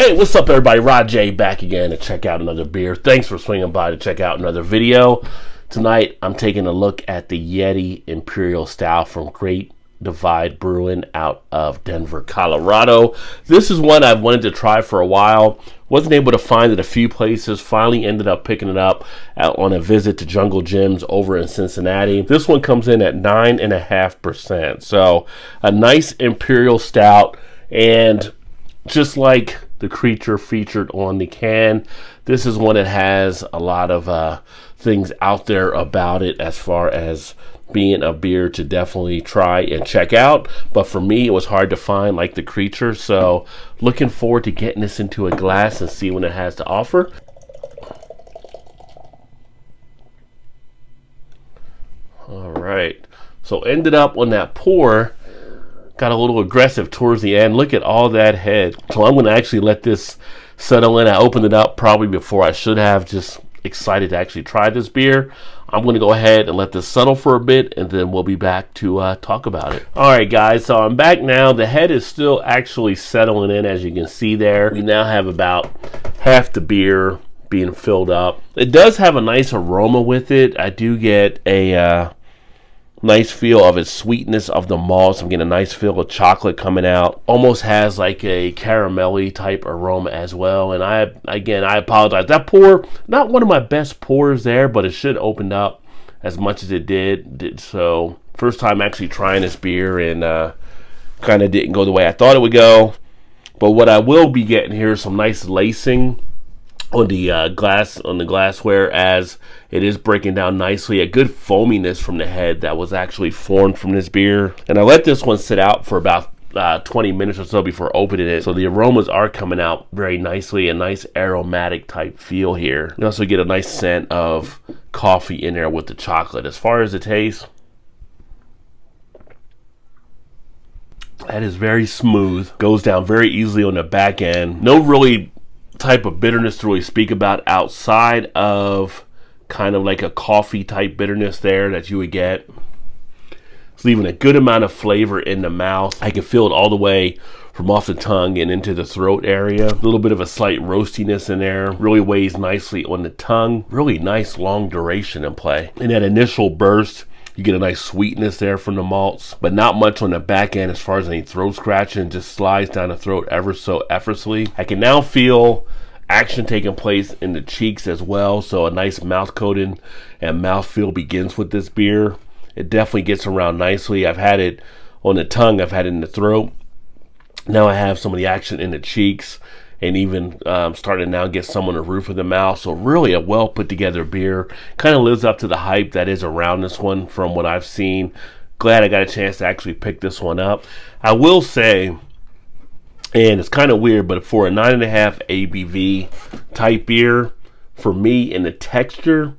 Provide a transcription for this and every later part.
Hey, what's up everybody? Rod J back again to check out another beer. Thanks for swinging by to check out another video. Tonight, I'm taking a look at the Yeti Imperial Stout from Great Divide Brewing out of Denver, Colorado. This is one I've wanted to try for a while. Wasn't able to find it a few places. Finally ended up picking it up on a visit to Jungle Gyms over in Cincinnati. This one comes in at 9.5%. So a nice Imperial Stout, and just like the creature featured on the can, this is one that has a lot of things out there about it as far as being a beer to definitely try and check out. But for me, it was hard to find like the creature. So looking forward to getting this into a glass and see what it has to offer. All right. So ended up on that pour. Got a little aggressive towards the end. Look at all that head. So I'm going to actually let this settle in. I opened it up probably before I should have. Just excited to actually try this beer. I'm going to go ahead and let this settle for a bit, and then we'll be back to talk about it. All right, guys. So I'm back now. The head is still actually settling in, as you can see there. We now have about half the beer being filled up. It does have a nice aroma with it. I do get a nice feel of its sweetness of the malts. I'm getting a nice feel of chocolate coming out. Almost has like a caramelly type aroma as well. And I apologize. That pour, not one of my best pours there, but it should open up as much as it did. So first time actually trying this beer, and kind of didn't go the way I thought it would go. But what I will be getting here is some nice lacing on the glassware, as it is breaking down nicely. A good foaminess from the head that was actually formed from this beer. And I let this one sit out for about 20 minutes or so before opening it. So the aromas are coming out very nicely. A nice aromatic type feel here. You also get a nice scent of coffee in there with the chocolate. As far as the taste, that is very smooth. Goes down very easily on the back end. No really type of bitterness to really speak about outside of kind of like a coffee type bitterness there that you would get. It's leaving a good amount of flavor in the mouth. I can feel it all the way from off the tongue and into the throat area. A little bit of a slight roastiness in there. Really weighs nicely on the tongue. Really nice long duration in play. In that initial burst, you get a nice sweetness there from the malts, but not much on the back end as far as any throat scratching. Just slides down the throat ever so effortlessly. I can now feel action taking place in the cheeks as well, so a nice mouth coating and mouthfeel begins with this beer. It definitely gets around nicely. I've had it on the tongue, I've had it in the throat. Now I have some of the action in the cheeks, and even starting to now get some on the roof of the mouth. So really a well put together beer. Kind of lives up to the hype that is around this one from what I've seen. Glad I got a chance to actually pick this one up. I will say, and it's kind of weird, but for a 9.5 ABV type beer, for me in the texture,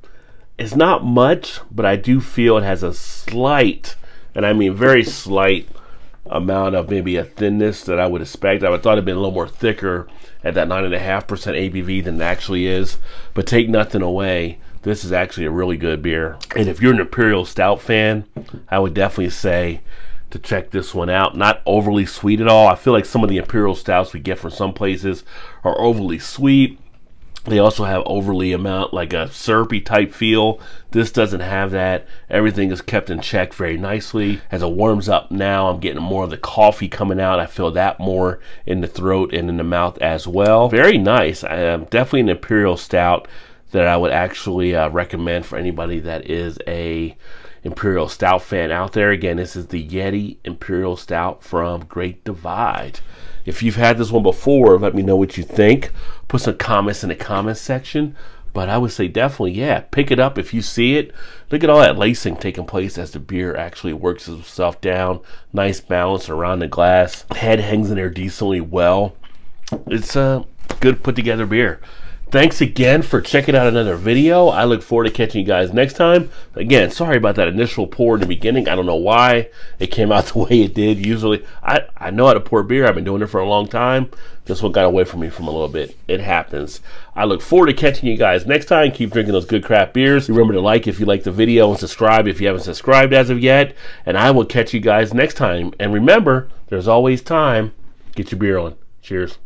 it's not much, but I do feel it has a slight, and I mean very slight, amount of maybe a thinness that I would expect. I would thought it'd been a little more thicker at that 9.5% ABV than it actually is. But take nothing away, this is actually a really good beer. And if you're an Imperial Stout fan, I would definitely say to check this one out. Not overly sweet at all. I feel like some of the Imperial Stouts we get from some places are overly sweet. They also have overly like a syrupy type feel. This doesn't have that. Everything is kept in check very nicely. As it warms up now, I'm getting more of the coffee coming out. I feel that more in the throat and in the mouth as well. Very nice. Definitely an Imperial Stout that I would actually recommend for anybody that is a Imperial Stout fan out there. Again, this is the Yeti Imperial Stout from Great Divide. If you've had this one before, let me know what you think. Put some comments in the comments section. But I would say definitely, yeah, pick it up if you see it. Look at all that lacing taking place as the beer actually works itself down. Nice balance around the glass. Head hangs in there decently well. It's a good put together beer. Thanks again for checking out another video. I look forward to catching you guys next time. Again, sorry about that initial pour in the beginning. I don't know why it came out the way it did. Usually, I know how to pour beer. I've been doing it for a long time. This one got away from me from a little bit. It happens. I look forward to catching you guys next time. Keep drinking those good craft beers. Remember to like if you like the video and subscribe if you haven't subscribed as of yet. And I will catch you guys next time. And remember, there's always time. Get your beer on. Cheers.